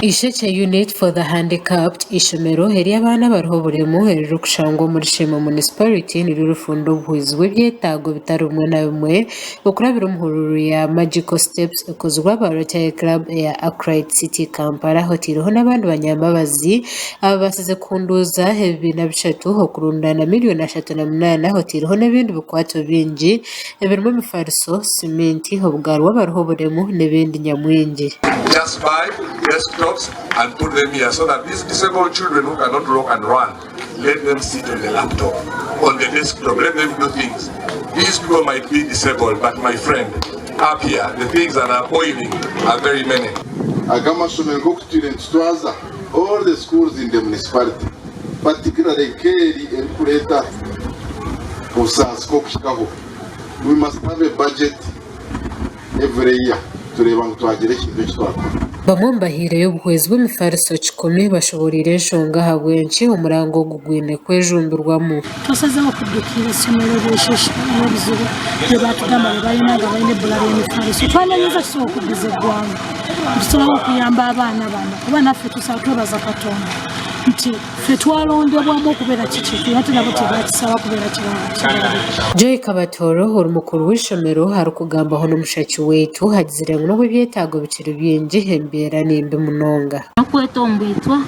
Isheke unit for the handicapped Eishomero heri abana bariho Oburemu heri rukushangwa muri Sheema municipality ni rufundo bwizwe byetago bitari umwe na bimwe okurabira umuhururu ya magical steps ekozwa ba Rotary Club ya Accra City Kampala hotiriho n'abandi banyambabazi abasize kunduza hebi na bishatu ho kurundana $3.8 hotiriho n'ibindi bikwato bingi ebirimo mifariso simenti ho bwarwa bariho Oburemu n'ibindi nyamwingi. Just 5 desktops and put them here so that these disabled children who cannot walk and run, let them sit on the laptop, on the desktop, let them do things. These people might be disabled, but my friend, up here, the things that are boiling are very many. Agamashomero students twaza all the schools in the municipality, particularly Keri and Kureta, Usasko. We must have a budget every year. Bamwe mbahire y'ubuhwezi bw'imifariso kikome bashoborire eshonga habwenshi umurango gugwine kwejumbirwamo tosazeho kudukira isomero bisheshe n'obuzibu bwe batugamba balina gabaine bulari y'imifariso twananyuza kisobo kubize gwanga tusobola okuyamba abaana bano kuba naffe tusatwebaza Katonda nti ffe twalondebwamu okubeera kiki ate nabo tebakisaaba kubeera kirala. Joy Kabatoro uri mukuru w'Eishomero hari okugambaho n'omushaki wetu hagizire ngo byetago bikiri byingi hembera nimbe munonga okwetombwitwa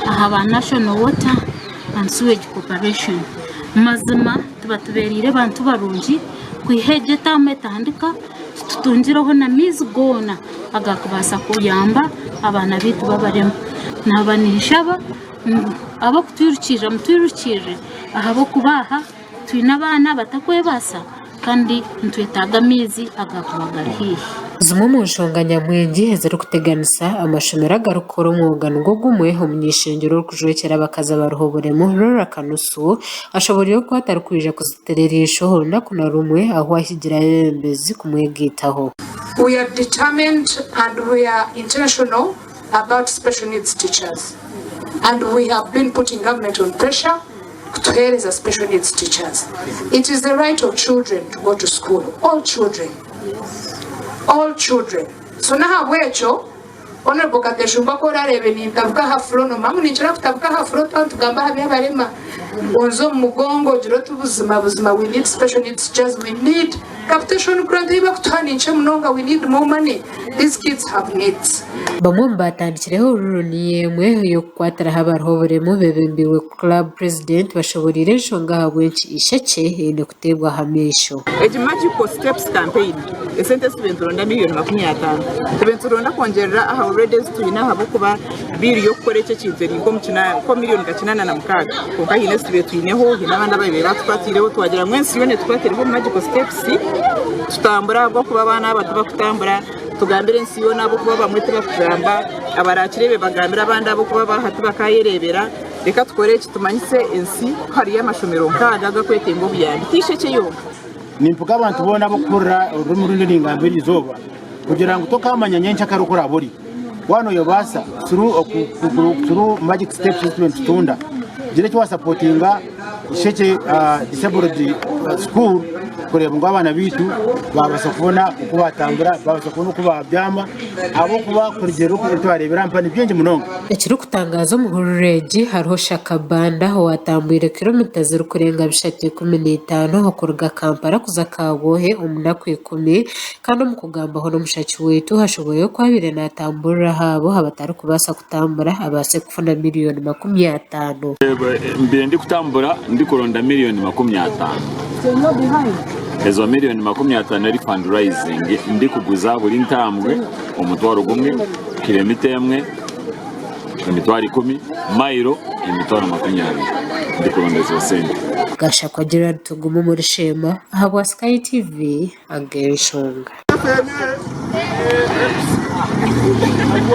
aha National Water and Sewage Corporation mazima tubatuberire bantu barungi kwihegeta ametandika tutungireho na mizi gona agakubasa kuyamba abana bitu babaremo nabanishaba abo kutwirukije ahabo kubaha twina abana batakwebasa kandi ntwetaga mizi agakubagara hihi. Zimwe mu nshonga nyamwingi ziri kuteganisa amashomero agarukora umwuga ngo gumwe umunyeshengero kujwekera bakaza bariho Oburemu rora kanusu ashobora ko atarukuje kuzitererisho ndakuna rumwe aho ashigira yembezi kumwegitaho. We are determined and we are international about special needs teachers, and we have been putting government on pressure to help the special needs teachers. It is the right of children to go to school, all children. So now wecho honorable Kateshumba ko rarebe ni ndavuga hafuro no mamu nicara kutavuga hafuro tugamba habi abarema onzo mugongo jiro tubuzima we need special needs teachers, we need capitation grant iba kutani nche munonga, we need more money. These kids have needs. Bamwe mbatandikireho ururuni yemwe yo kwatara habariho Oburemu bebembiwe club president bashoborire eshonga habwenshi isheke ine kutebwa hamesho. Eji magical steps campaign esente $20 million tubenturonda kongerera aha already tuyina habo kuba biri yo gukora icyo kinzeri ngo mukina ko $1.86 konka hine sibe tuyineho hinabanda babera twatireho twagira mwensi yone twatireho magical steps tutambura bwo kuba abana batuba kutambura tugambire nsiyo nabo kuba bamwe tubakugamba abarakirebe bagambira abandi abo kuba bahati bakayerebera reka tukore iki tumanyise ensi hari y'amashomero nkaga kwetembo byandi tisheke yo nimpuga abantu bona bokura urumurundi n'ingambire izoba kugira ngo tokamanya nyencha karukura buri wano yobasa through magic steps instrument tunda jire cyo supportinga isheke disabled school kureba ngo abana bitu babasha kubona uko batambura babasha kubona uko babyama abo kuba kurigera uko twarebera mpani byinje munonga. Ekiri kutangaza mu Hurureji hariho Shakabanda ho watambwire kilometers ziri kurenga 15 ho kuruga Kampala kuza Kabohe umuna kwikumi kandi mu kugambaho no mushaki wetu hashoboye kwabire natambura habo abatari kubasa kutambura abase kufuna $50 mbere ndi kutambura ndi kuronda $50 ezo $50 ari fundraising ndi kuguza buri ntambwe umutwaro gumwe kilomita emwe imitwaro 10 mairo imitwaro 20 ndi kuronda izo sente. Gashakwa Gerard tugumu muri Sheema aha Sky TV ageshonga.